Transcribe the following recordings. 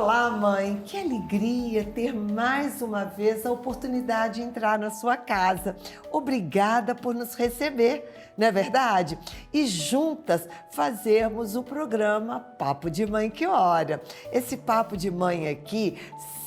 Olá, mãe! Que alegria ter mais uma vez a oportunidade de entrar na sua casa. Obrigada por nos receber, não é verdade? E juntas fazermos o programa Papo de Mãe que Ora. Esse Papo de Mãe aqui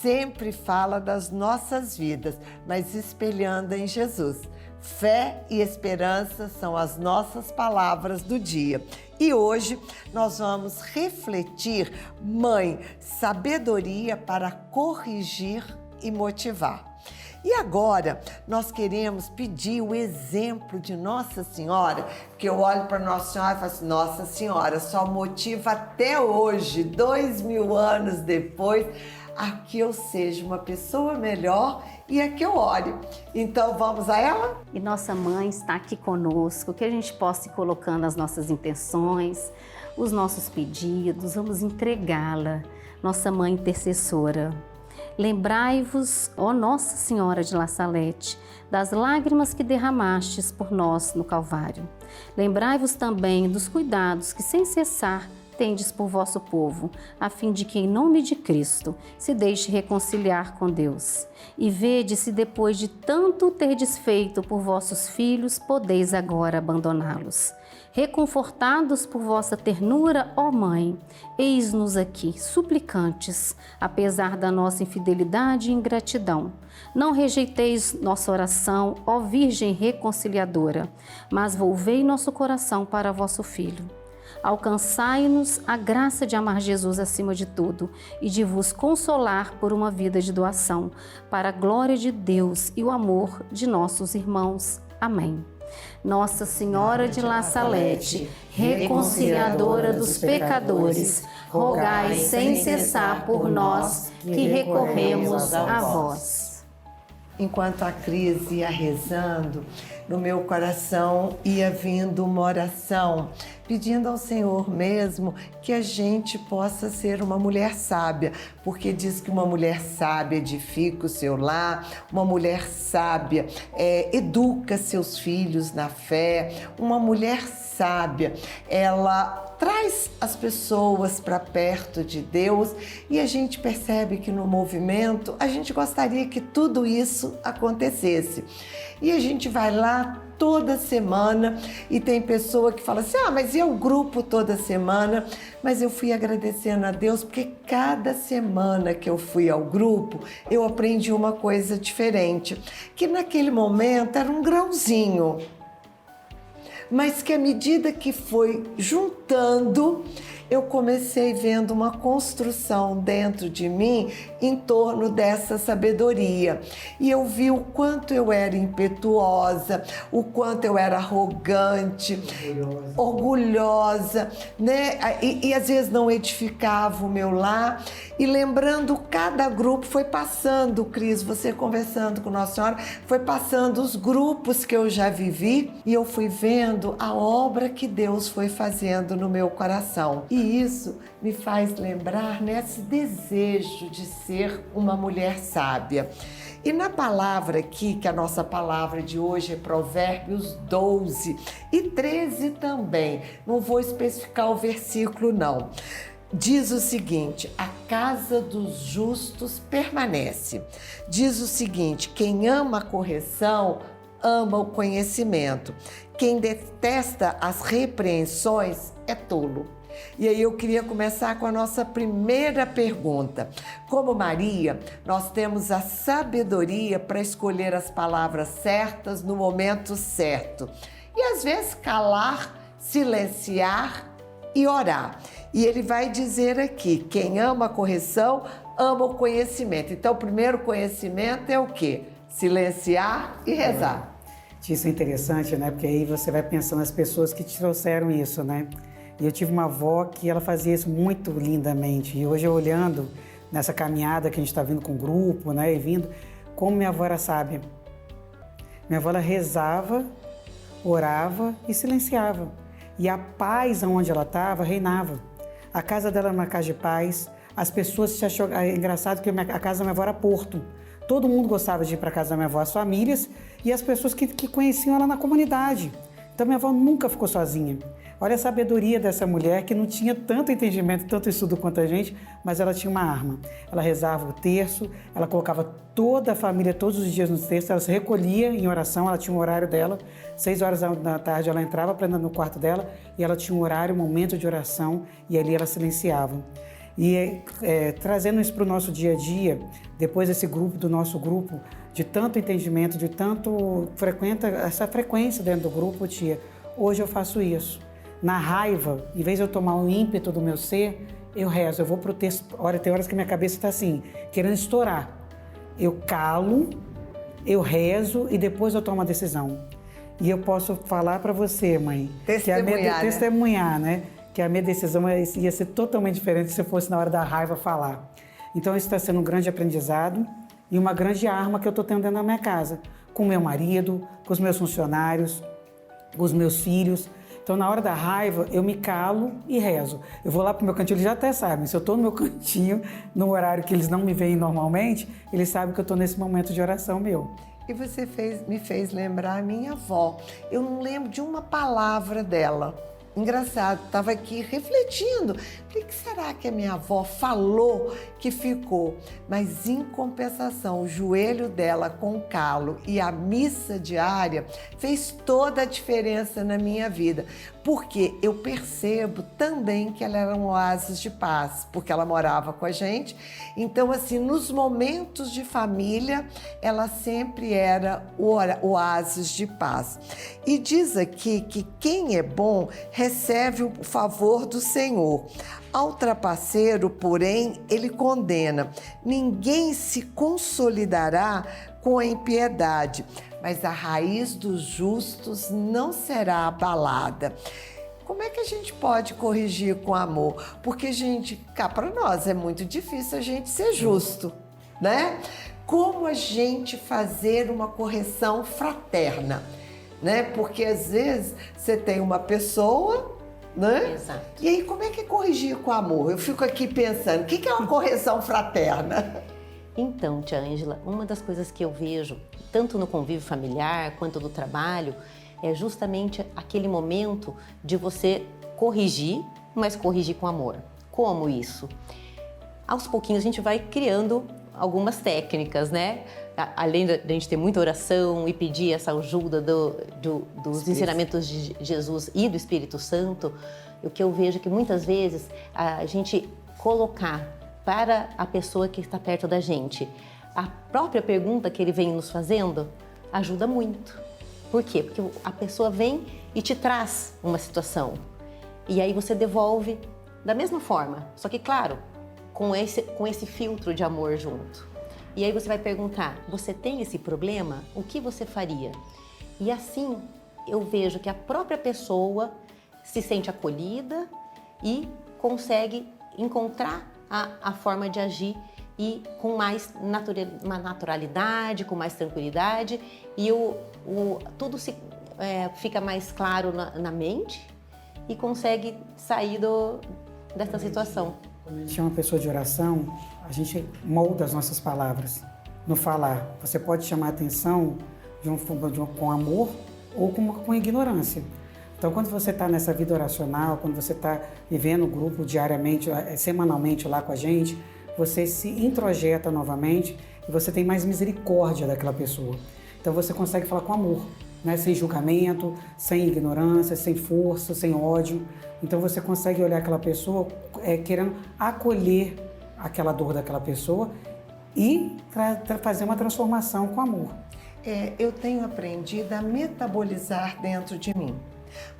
sempre fala das nossas vidas, mas espelhando em Jesus. Fé e esperança são as nossas palavras do dia. E hoje nós vamos refletir, mãe, sabedoria para corrigir e motivar. E agora nós queremos pedir o exemplo de Nossa Senhora, que eu olho para Nossa Senhora e falo assim, Nossa Senhora só motiva até hoje, 2000 anos depois, a que eu seja uma pessoa melhor e a que eu ore. Então vamos a ela? E nossa mãe está aqui conosco, que a gente possa ir colocando as nossas intenções, os nossos pedidos, vamos entregá-la, nossa mãe intercessora. Lembrai-vos, ó Nossa Senhora de La Salete, das lágrimas que derramastes por nós no Calvário. Lembrai-vos também dos cuidados que sem cessar tendes por vosso povo, a fim de que, em nome de Cristo, se deixe reconciliar com Deus. E vede se depois de tanto terdes feito por vossos filhos, podeis agora abandoná-los. Reconfortados por vossa ternura, ó Mãe, eis-nos aqui, suplicantes, apesar da nossa infidelidade e ingratidão. Não rejeiteis nossa oração, ó Virgem reconciliadora, mas volvei nosso coração para vosso Filho. Alcançai-nos a graça de amar Jesus acima de tudo e de vos consolar por uma vida de doação, para a glória de Deus e o amor de nossos irmãos. Amém. Nossa Senhora de La Salete, reconciliadora dos pecadores, rogai sem cessar por nós que recorremos a vós. Enquanto a Cris ia rezando, no meu coração ia vindo uma oração, pedindo ao Senhor mesmo que a gente possa ser uma mulher sábia, porque diz que uma mulher sábia edifica o seu lar, uma mulher sábia educa seus filhos na fé, uma mulher sábia, ela traz as pessoas para perto de Deus e a gente percebe que no movimento a gente gostaria que tudo isso acontecesse. E a gente vai lá toda semana e tem pessoa que fala assim, mas e o grupo toda semana? Mas eu fui agradecendo a Deus porque cada semana que eu fui ao grupo, eu aprendi uma coisa diferente, que naquele momento era um grãozinho, mas que à medida que foi juntando, eu comecei vendo uma construção dentro de mim em torno dessa sabedoria. E eu vi o quanto eu era impetuosa, o quanto eu era arrogante, orgulhosa, né? E às vezes não edificava o meu lar. E lembrando, cada grupo foi passando, Cris, você conversando com Nossa Senhora, foi passando os grupos que eu já vivi e eu fui vendo a obra que Deus foi fazendo no meu coração. E isso me faz lembrar nesse desejo de ser uma mulher sábia. E na palavra aqui, que a nossa palavra de hoje é Provérbios 12 e 13 também, não vou especificar o versículo não. Diz o seguinte, a casa dos justos permanece. Diz o seguinte, quem ama a correção, ama o conhecimento. Quem detesta as repreensões é tolo. E aí eu queria começar com a nossa primeira pergunta. Como Maria, nós temos a sabedoria para escolher as palavras certas no momento certo. E às vezes calar, silenciar e orar. E ele vai dizer aqui, quem ama a correção, ama o conhecimento. Então o primeiro conhecimento é o quê? Silenciar e rezar. Isso é interessante, né? Porque aí você vai pensando nas pessoas que te trouxeram isso, né? E eu tive uma avó que ela fazia isso muito lindamente. E hoje eu olhando nessa caminhada que a gente está vindo com o grupo, né? E vindo, como minha avó era sábia. Minha avó ela rezava, orava e silenciava. E a paz onde ela estava reinava. A casa dela era uma casa de paz. As pessoas se achou engraçado que a casa da minha avó era porto. Todo mundo gostava de ir para a casa da minha avó, as famílias e as pessoas que conheciam ela na comunidade. Então minha avó nunca ficou sozinha. Olha a sabedoria dessa mulher que não tinha tanto entendimento, tanto estudo quanto a gente, mas ela tinha uma arma. Ela rezava o terço, ela colocava toda a família todos os dias no terço, ela se recolhia em oração, ela tinha um horário dela, 6 horas da tarde ela entrava para no quarto dela e ela tinha um horário, um momento de oração e ali ela silenciava. E trazendo isso para o nosso dia a dia, depois desse grupo, do nosso grupo, de tanto entendimento, de tanto essa frequência dentro do grupo, tia, hoje eu faço isso. Na raiva, em vez de eu tomar o ímpeto do meu ser, eu rezo, eu vou pro texto. Olha, tem horas que minha cabeça está assim, querendo estourar. Eu calo, eu rezo e depois eu tomo a decisão. E eu posso falar para você, mãe, testemunhar, né? Que a minha decisão ia ser totalmente diferente se eu fosse na hora da raiva falar. Então isso está sendo um grande aprendizado e uma grande arma que eu estou tendo dentro da minha casa, com meu marido, com os meus funcionários, com os meus filhos. Então, na hora da raiva, eu me calo e rezo. Eu vou lá pro meu cantinho, eles já até sabem. Se eu estou no meu cantinho, no horário que eles não me veem normalmente, eles sabem que eu estou nesse momento de oração meu. E você me fez lembrar a minha avó. Eu não lembro de uma palavra dela. Engraçado, estava aqui refletindo. O que será que a minha avó falou que ficou? Mas, em compensação, o joelho dela com calo e a missa diária fez toda a diferença na minha vida. Porque eu percebo também que ela era um oásis de paz, porque ela morava com a gente. Então, assim, nos momentos de família, ela sempre era o oásis de paz. E diz aqui que quem é bom recebe o favor do Senhor. Ao trapaceiro, porém, ele condena. Ninguém se consolidará com a impiedade, mas a raiz dos justos não será abalada. Como é que a gente pode corrigir com amor? Porque, gente, cá para nós é muito difícil a gente ser justo, né? Como a gente fazer uma correção fraterna, né? Porque às vezes você tem uma pessoa, né? Exato. E aí, como é que é corrigir com amor? Eu fico aqui pensando, o que é uma correção fraterna? Então, tia Ângela, uma das coisas que eu vejo, tanto no convívio familiar quanto no trabalho, é justamente aquele momento de você corrigir, mas corrigir com amor. Como isso? Aos pouquinhos a gente vai criando algumas técnicas, né? Além da gente ter muita oração e pedir essa ajuda dos ensinamentos de Jesus e do Espírito Santo, o que eu vejo é que muitas vezes a gente colocar para a pessoa que está perto da gente a própria pergunta que ele vem nos fazendo ajuda muito. Por quê? Porque a pessoa vem e te traz uma situação e aí você devolve da mesma forma, só que claro, com esse filtro de amor junto. E aí você vai perguntar, você tem esse problema? O que você faria? E assim eu vejo que a própria pessoa se sente acolhida e consegue encontrar a forma de agir e com mais naturalidade, com mais tranquilidade e tudo fica mais claro na mente e consegue sair dessa situação. Quando a gente é uma pessoa de oração, a gente molda as nossas palavras no falar. Você pode chamar a atenção com amor ou com ignorância. Então, quando você está nessa vida oracional, quando você está vivendo o grupo diariamente, semanalmente lá com a gente, você se introjeta novamente e você tem mais misericórdia daquela pessoa. Então, você consegue falar com amor, né? Sem julgamento, sem ignorância, sem força, sem ódio. Então, você consegue olhar aquela pessoa querendo acolher aquela dor daquela pessoa e fazer uma transformação com amor. Eu tenho aprendido a metabolizar dentro de mim.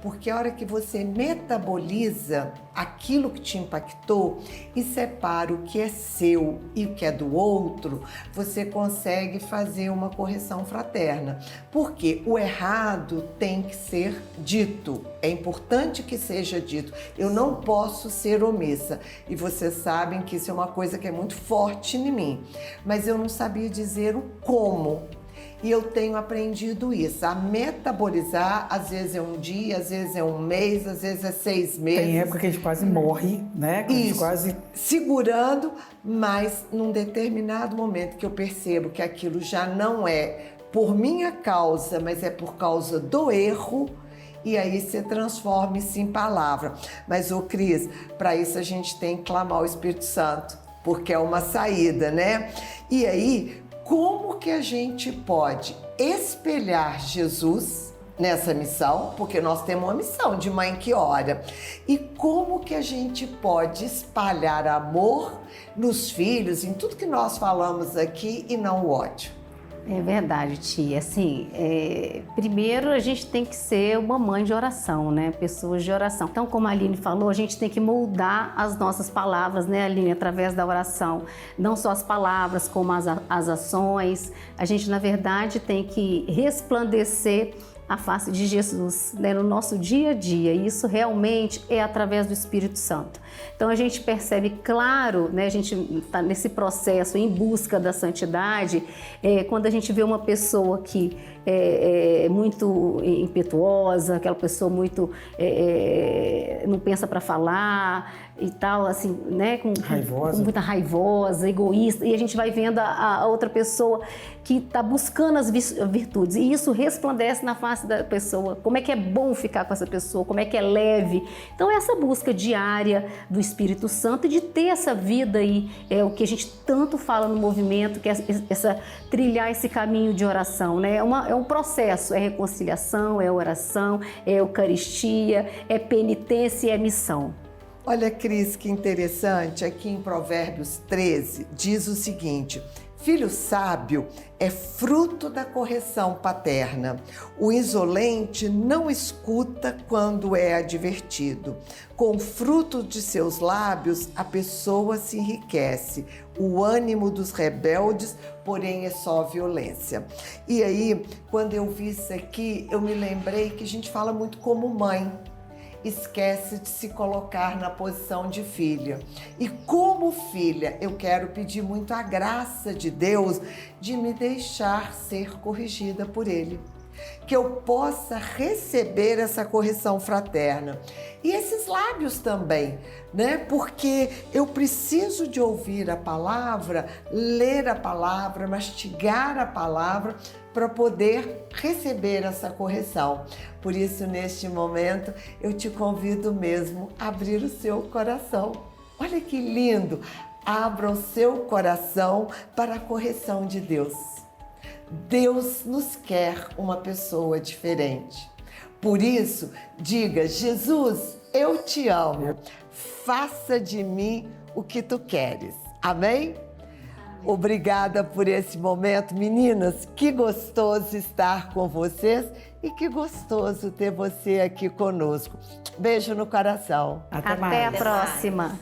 Porque a hora que você metaboliza aquilo que te impactou e separa o que é seu e o que é do outro, você consegue fazer uma correção fraterna. Porque o errado tem que ser dito, é importante que seja dito. Eu não posso ser omissa. E vocês sabem que isso é uma coisa que é muito forte em mim. Mas eu não sabia dizer o como. E eu tenho aprendido isso, a metabolizar, às vezes é um dia, às vezes é um mês, às vezes é 6 meses. Tem época que a gente quase morre, né? Que a gente quase segurando, mas num determinado momento que eu percebo que aquilo já não é por minha causa, mas é por causa do erro, e aí se transforma isso em palavra. Mas, ô Cris, para isso a gente tem que clamar o Espírito Santo, porque é uma saída, né? E aí, como que a gente pode espelhar Jesus nessa missão? Porque nós temos uma missão de mãe que ora. E como que a gente pode espalhar amor nos filhos, em tudo que nós falamos aqui, e não o ódio? É verdade, tia. Assim, primeiro a gente tem que ser uma mãe de oração, né? Pessoas de oração. Então, como a Aline falou, a gente tem que moldar as nossas palavras, né, Aline? Através da oração. Não só as palavras, como as ações. A gente, na verdade, tem que resplandecer a face de Jesus, né, no nosso dia a dia. E isso realmente é através do Espírito Santo. Então a gente percebe, claro, né, a gente está nesse processo em busca da santidade, quando a gente vê uma pessoa que é muito impetuosa, aquela pessoa muito não pensa para falar e tal, assim, né, com muita raivosa, egoísta, e a gente vai vendo a outra pessoa que está buscando as virtudes, e isso resplandece na face da pessoa, como é que é bom ficar com essa pessoa, como é que é leve. Então essa busca diária do Espírito Santo e de ter essa vida aí, é o que a gente tanto fala no movimento, que é trilhar esse caminho de oração, né? É um processo, é reconciliação, é oração, é eucaristia, é penitência e é missão. Olha, Cris, que interessante, aqui em Provérbios 13 diz o seguinte: filho sábio é fruto da correção paterna. O insolente não escuta quando é advertido. Com o fruto de seus lábios, a pessoa se enriquece. O ânimo dos rebeldes, porém, é só violência. E aí, quando eu vi isso aqui, eu me lembrei que a gente fala muito como mãe. Esquece de se colocar na posição de filha. E como filha, eu quero pedir muito a graça de Deus de me deixar ser corrigida por Ele. Que eu possa receber essa correção fraterna. E esses lábios também, né? Porque eu preciso de ouvir a palavra, ler a palavra, mastigar a palavra, para poder receber essa correção. Por isso, neste momento, eu te convido mesmo a abrir o seu coração. Olha que lindo! Abra o seu coração para a correção de Deus. Deus nos quer uma pessoa diferente. Por isso, diga: Jesus, eu te amo. Faça de mim o que tu queres. Amém? Obrigada por esse momento, meninas. Que gostoso estar com vocês e que gostoso ter você aqui conosco. Beijo no coração. Até a próxima.